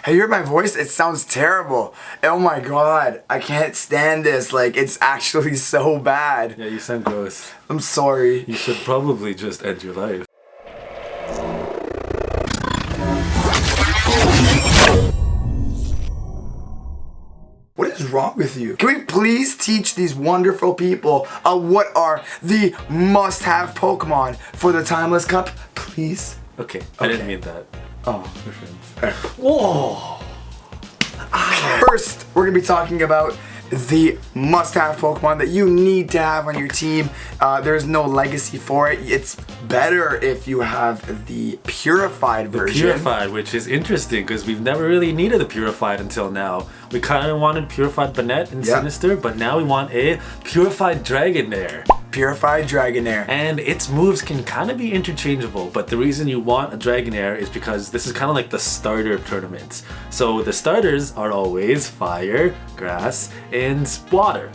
Have you heard my voice? It sounds terrible. Oh my god, I can't stand this. Like, it's actually so bad. Yeah, you sound gross. I'm sorry. You should probably just end your life. What is wrong with you? Can we please teach these wonderful people what are the must-have Pokemon for the Timeless Cup? Please? Okay, I didn't mean that. Oh. We're friends. Right. Whoa! First, we're going to be talking about the must-have Pokemon that you need to have on your team. There's no legacy for it. It's better if you have the Purified version. Purified, which is interesting because we've never really needed a Purified until now. We kind of wanted Purified Banette and Sinister, but now we want a Purified Dragonair. Purified Dragonair. And its moves can kind of be interchangeable, but the reason you want a Dragonair is because this is kind of like the starter tournaments. So the starters are always fire, grass, and water.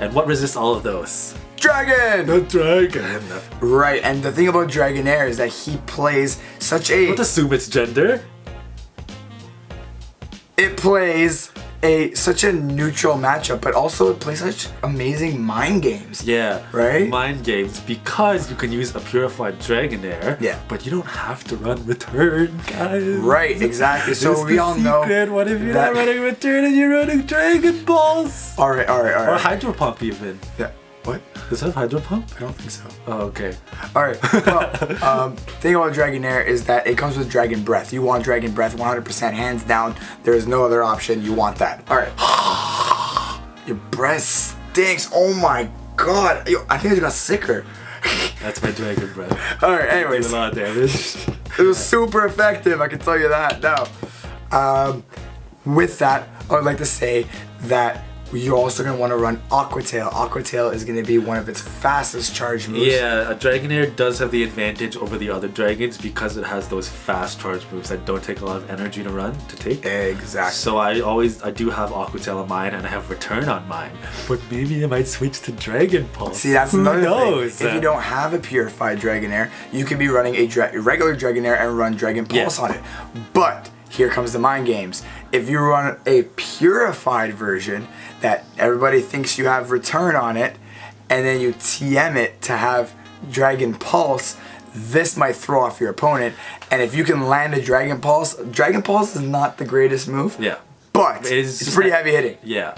And what resists all of those? Dragon! The dragon. Right, and the thing about Dragonair is that he plays such a... Let's assume its gender. It plays such a neutral matchup, but also it plays such amazing mind games. Yeah, right? Mind games, because you can use a Purified Dragonair, but you don't have to run return, guys. Right, exactly. So we all know. What if you're not running return and you're running Dragon Balls? Alright. Or Hydro Pump even. Yeah. What? Does it have Hydro Pump? I don't think so. Oh, okay. Alright, well, thing about Dragonair is that it comes with Dragon Breath. You want Dragon Breath 100% hands down. There is no other option. You want that. Alright. Your breath stinks. Oh my god. I think I just got sicker. That's my Dragon Breath. Alright, anyways. Did a lot of damage. It was super effective, I can tell you that. Now, with that, I would like to say that you're also going to want to run Aqua Tail. Aqua Tail is going to be one of its fastest charge moves. Yeah, a Dragonair does have the advantage over the other dragons because it has those fast charge moves that don't take a lot of energy to run, to take. Exactly. So I do have Aqua Tail on mine and I have Return on mine. But maybe I might switch to Dragon Pulse. See, that's another thing. If you don't have a Purified Dragonair, you could be running a regular Dragonair and run Dragon Pulse on it. But here comes the mind games. If you run a Purified version that everybody thinks you have Return on it, and then you TM it to have Dragon Pulse, this might throw off your opponent. And if you can land a Dragon Pulse is not the greatest move. Yeah. But it's pretty heavy hitting. Yeah.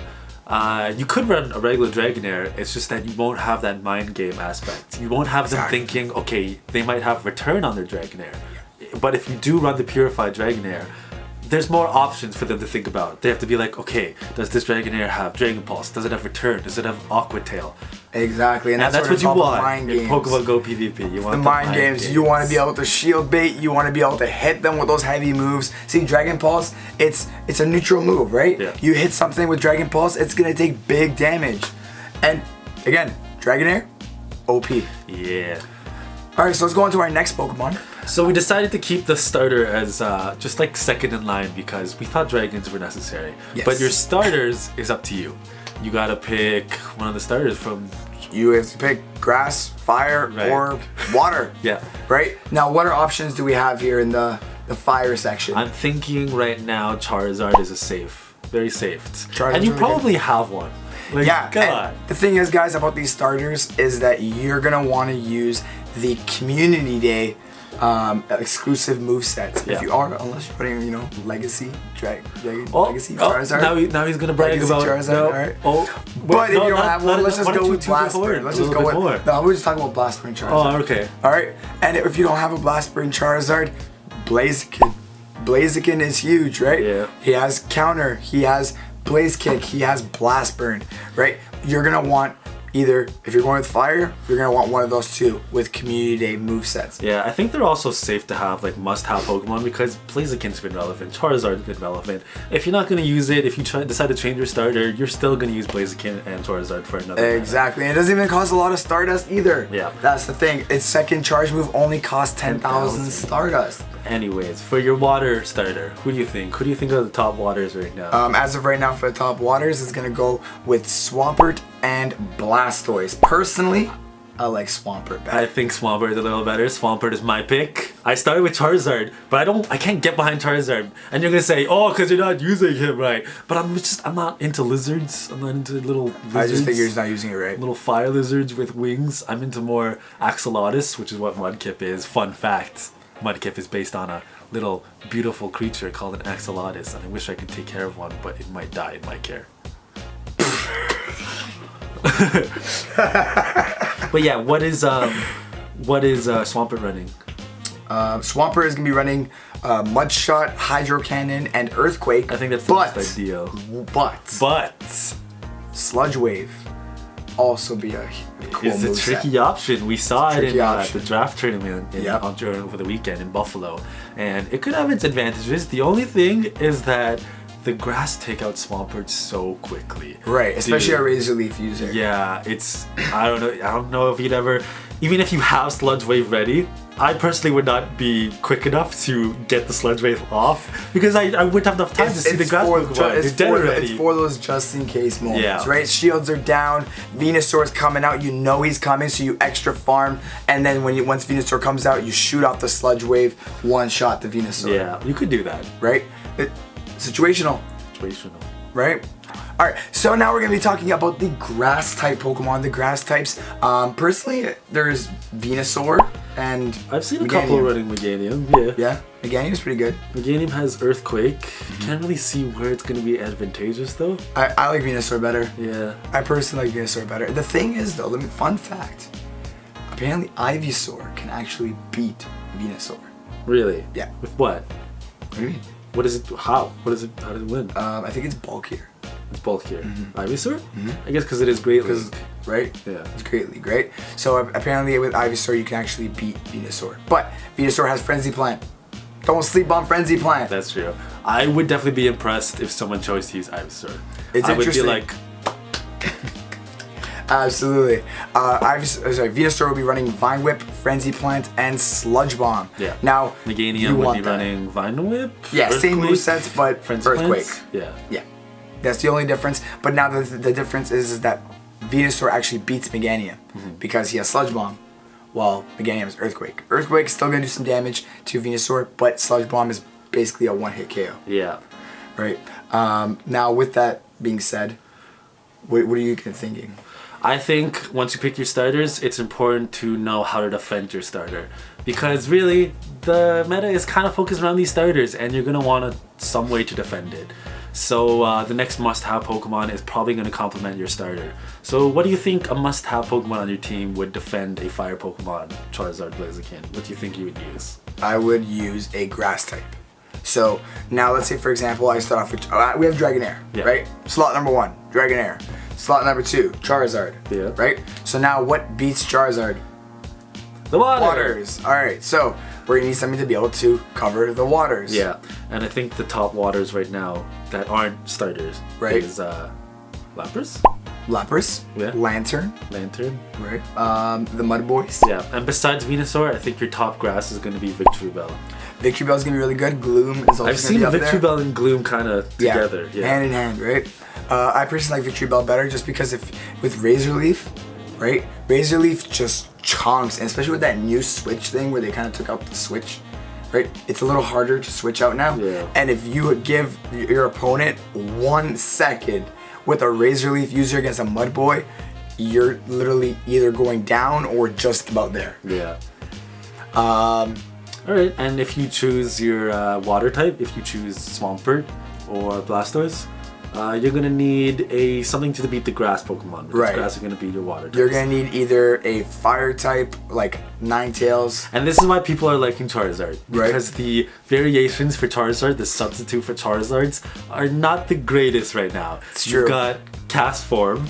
You could run a regular Dragonair, it's just that you won't have that mind game aspect. You won't have them thinking, okay, they might have Return on their Dragonair. But if you do run the Purified Dragonair, there's more options for them to think about. They have to be like, okay, does this Dragonair have Dragon Pulse? Does it have Return? Does it have Aqua Tail? Exactly, and that's what you want mind in games. Pokemon Go PvP. You want the mind games. You want to be able to shield bait. You want to be able to hit them with those heavy moves. See, Dragon Pulse, it's a neutral move, right? Yeah. You hit something with Dragon Pulse, it's gonna take big damage. And again, Dragonair, OP. Yeah. All right, so let's go on to our next Pokemon. So we decided to keep the starter as just like second in line because we thought dragons were necessary. Yes. But your starters is up to you. You gotta pick one of the starters from... You have to pick grass, fire, or water. Yeah. Right? Now, what options do we have here in the fire section? I'm thinking right now Charizard is a safe. Very safe. Charizard's and you really probably good. have one. Like, yeah, God. The thing is, guys, about these starters is that you're gonna want to use the Community Day exclusive movesets. Yeah. If you are, unless you're putting, Legacy, Legacy Charizard. Now he's gonna brag Legacy about Charizard. No. Alright. But if you don't have one, let's just go with Blastburn. Let's just go with. No, we're just talking about Blastburn Charizard. Oh, okay. All right, and if you don't have a Blastburn Charizard, Blaziken. Blaziken is huge, right? Yeah. He has counter. He has Blaze Kick. He has Blast Burn, right? You're gonna want either, if you're going with fire, you're gonna want one of those two with Community Day movesets. Yeah, I think they're also safe to have, like must-have Pokemon because Blaziken's been relevant, Charizard's been relevant. If you're not gonna use it, if you decide to change your starter, you're still gonna use Blaziken and Charizard for another. Exactly, and it doesn't even cost a lot of Stardust either. Yeah. That's the thing. Its second charge move only costs 10,000 Stardust. Anyways, for your water starter, who do you think? Who do you think are the top waters right now? As of right now, for the top waters, it's gonna go with Swampert and Blastoise. Personally, I like Swampert better. I think Swampert is a little better. Swampert is my pick. I started with Charizard, but I can't get behind Charizard. And you're gonna say, oh, because you're not using him right. But I'm not into lizards. I'm not into little lizards. I just think you're just not using it right. Little fire lizards with wings. I'm into more Axolotls, which is what Mudkip is. Fun fact, Mudkip is based on a little beautiful creature called an Axolotl, and I wish I could take care of one, but it might die in my care. But yeah, what is Swampert running? Swampert is gonna be running Mudshot, Hydro Cannon, and Earthquake. I think that's the most ideal. But Sludge Wave also be a cool it's a moveset. tricky option. We saw it in option. the draft tournament over the weekend in Buffalo, and it could have its advantages. The only thing is that the grass take out Swampert so quickly. Right, especially a Razor Leaf user. Yeah, I don't know if you'd ever, even if you have Sludge Wave ready, I personally would not be quick enough to get the Sludge Wave off because I wouldn't have enough time to see the grass Pokemon. It's for those just in case moments, right? Shields are down, Venusaur's coming out, you know he's coming, so you extra farm, and then once Venusaur comes out, you shoot off the Sludge Wave, one shot the Venusaur. Yeah, you could do that. Right? Situational. Right? Alright, so now we're going to be talking about the grass type Pokemon, the grass types. Personally, there's Venusaur and I've seen Meganium. A couple running Meganium, Yeah, Meganium's pretty good. Meganium has Earthquake. Can't really see where it's going to be advantageous though. I like Venusaur better. Yeah. I personally like Venusaur better. The thing is though, fun fact, apparently Ivysaur can actually beat Venusaur. Really? Yeah. With what? What do you mean? What is it? How? How does it win? I think it's bulkier. It's bulkier. Ivysaur? I guess because it is Great League. Right? Yeah. It's Great League, right? So apparently with Ivysaur you can actually beat Venusaur. But Venusaur has Frenzy Plant. Don't sleep on Frenzy Plant. That's true. I would definitely be impressed if someone chose to use Ivysaur. It's interesting. I would be like... Absolutely. Venusaur will be running Vine Whip, Frenzy Plant, and Sludge Bomb. Yeah. Now, Meganium would be running Vine Whip. Yeah, same movesets, but Frenzy Earthquake. Plants? Yeah. Yeah. That's the only difference. But now the difference is that Venusaur actually beats Meganium because he has Sludge Bomb, while Meganium has Earthquake. Earthquake is still going to do some damage to Venusaur, but Sludge Bomb is basically a one-hit KO. Yeah. Right. Now, with that being said, what are you thinking? I think once you pick your starters, it's important to know how to defend your starter. Because really, the meta is kind of focused around these starters and you're going to want some way to defend it. So the next must-have Pokemon is probably going to complement your starter. So what do you think a must-have Pokemon on your team would defend a fire Pokemon, Charizard, Blaziken? What do you think you would use? I would use a grass type. So now let's say for example I start off with, we have Dragonair, right? Slot number 1, Dragonair. Slot number 2, Charizard, right? So now what beats Charizard? The waters. Alright, so we're gonna need something to be able to cover the waters. Yeah, and I think the top waters right now that aren't starters is Lapras? Lapras, Lantern, right? The Mud Boys. Yeah, and besides Venusaur, I think your top grass is going to be Victreebel. Victreebel is going to be really good. Gloom is also I've seen Victreebel and Gloom kind of together. Yeah, hand in hand, right? I personally like Victreebel better just because with Razor Leaf, right? Razor Leaf just chomps, and especially with that new switch thing where they kind of took out the switch, right? It's a little harder to switch out now. Yeah. And if you give your opponent 1 second with a Razor Leaf user against a Mud Boy, you're literally either going down or just about there. Yeah. Alright, and if you choose your water type, if you choose Swampert or Blastoise, you're gonna need something to beat the grass Pokemon. Because grass is gonna be your water type. You're gonna need either a fire type, like Ninetales. And this is why people are liking Charizard. Because the variations for Charizard, the substitute for Charizards, are not the greatest right now. It's true. You've got Cast Form.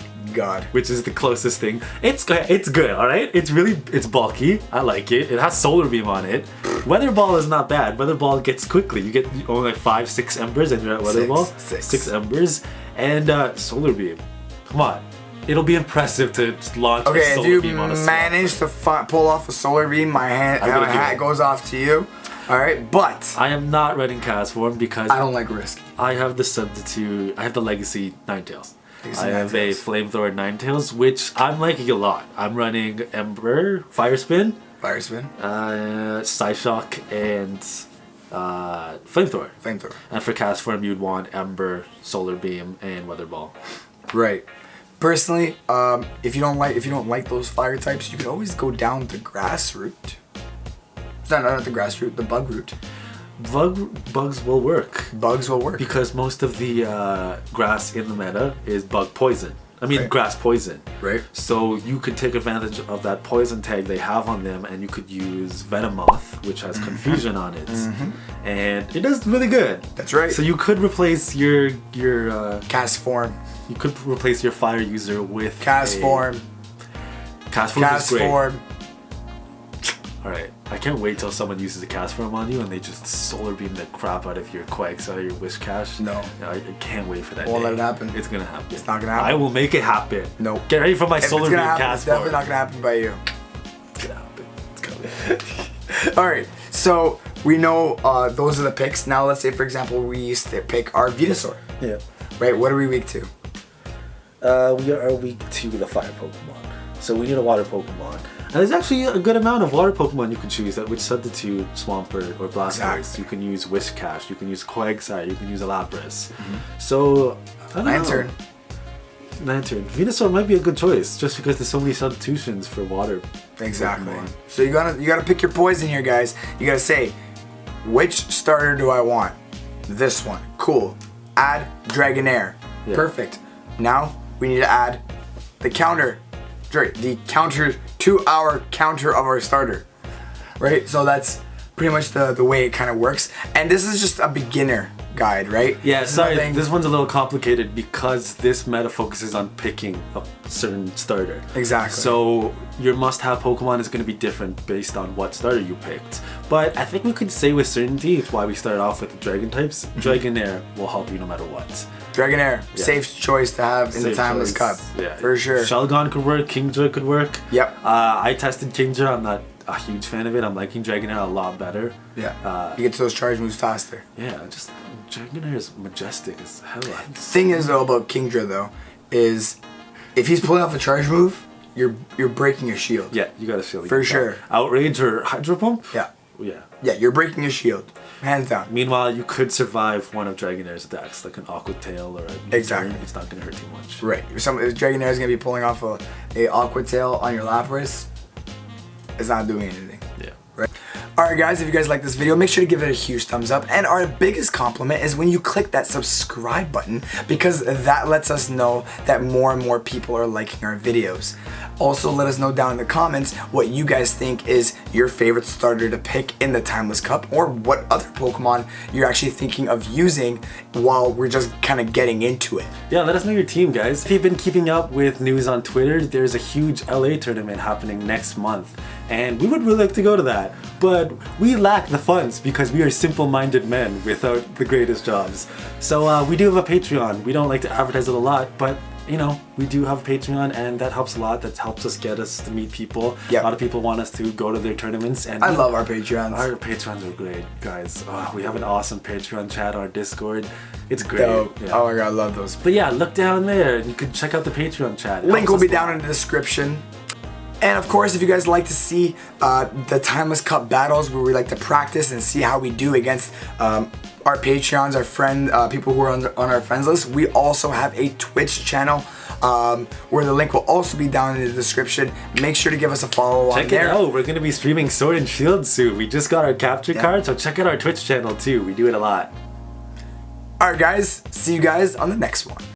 Which is the closest thing. It's good, alright? It's bulky. I like it. It has Solar Beam on it. Weather Ball is not bad. Weather Ball gets quickly. You get only like 5-6 embers and you're at Weather Ball. 6 embers. And Solar Beam. Come on. It'll be impressive to launch a Solar Beam on a If you manage to pull off a Solar Beam, my hat goes off to you. Alright, but I am not running Cast Form because I don't like risk. I have the substitute, I have the Legacy Ninetales. I have a Flamethrower Ninetales, which I'm liking a lot. I'm running Ember, Fire Spin, Psyshock, and Flamethrower. And for cast form, you'd want Ember, Solar Beam, and Weather Ball. Right. Personally, if you don't like those fire types, you can always go down the grass route. Not the grass route, the bug route. Bugs will work. Bugs will work. Because most of the grass in the meta is bug poison. I mean, grass poison. Right. So you could take advantage of that poison tag they have on them, and you could use Venomoth, which has Confusion on it. And it does really good. That's right. So you could replace your cast form. You could replace your fire user with cast form. Cast form. Alright, I can't wait till someone uses a cast form on you and they just solar beam the crap out of your Quagsire, your Wish Cash. No. I can't wait for that. Won't let it happen. It's gonna happen. It's not gonna happen. I will make it happen. No. Get ready for my solar beam cast form. It's definitely not gonna happen by you. It's gonna happen. It's coming. Alright, so we know those are the picks. Now let's say, for example, we used to pick our Venusaur. Yeah. Right, what are we weak to? We are weak to the fire Pokemon. So we need a water Pokemon. And there's actually a good amount of water Pokemon you can choose that would substitute Swampert or Blastoise. Exactly. You can use Whiscash, you can use Quagsire, you can use Lapras. So, I don't know. Lantern. Venusaur might be a good choice just because there's so many substitutions for water. Exactly. Pokemon. So you gotta pick your poison here, guys. You gotta say, which starter do I want? This one. Cool. Add Dragonair. Yeah. Perfect. Now we need to add the counter. The counter to our counter of our starter. Right? So that's pretty much the way it kind of works. And this is just a beginner guide, right? Yeah, sorry, this one's a little complicated because this meta focuses on picking a certain starter. Exactly. So your must-have Pokemon is going to be different based on what starter you picked. But I think we could say with certainty, it's why we started off with the Dragon types. Dragonair will help you no matter what. Dragonair, safe choice to have in the Timeless Cup. Yeah, for sure. Shelgon could work, Kingdra could work. Yep. I tested Kingdra, I'm not a huge fan of it. I'm liking Dragonair a lot better. Yeah. You get to those charge moves faster. Yeah, just Dragonair is majestic as hell. The thing is though about Kingdra though, is if he's pulling off a charge move, you're breaking your shield. Yeah, you got a shield. For sure. Outrage or Hydro Pump? Yeah. Yeah. Yeah, you're breaking your shield. Hands down. Meanwhile, you could survive one of Dragonair's attacks, like an Aqua Tail or a Exactly. It's not going to hurt too much. Right. If Dragonair is going to be pulling off a Aqua Tail on your Lapras, it's not doing anything. Yeah. Right. Alright guys, if you guys like this video, make sure to give it a huge thumbs up. And our biggest compliment is when you click that subscribe button, because that lets us know that more and more people are liking our videos. Also, let us know down in the comments what you guys think is your favorite starter to pick in the Timeless Cup, or what other Pokemon you're actually thinking of using while we're just kind of getting into it. Yeah, let us know your team, guys. If you've been keeping up with news on Twitter, there's a huge LA tournament happening next month, and we would really like to go to that. But we lack the funds because we are simple-minded men without the greatest jobs. So we do have a Patreon. We don't like to advertise it a lot, but you know, we do have a Patreon, and that helps a lot. That helps us get us to meet people. Yep. A lot of people want us to go to their tournaments, and I love our Patreons. Our Patreons are great, guys. We have an awesome Patreon chat on our Discord. It's great. Dope. Yeah. Oh my god, I love those. But yeah, look down there and you can check out the Patreon chat. Link will be down in the description. And of course, if you guys like to see the Timeless Cup battles where we like to practice and see how we do against our Patreons, our friend, people who are on our friends list, we also have a Twitch channel where the link will also be down in the description. Make sure to give us a follow on there. Check it out. We're going to be streaming Sword and Shield soon. We just got our capture card, so check out our Twitch channel too. We do it a lot. Alright guys, see you guys on the next one.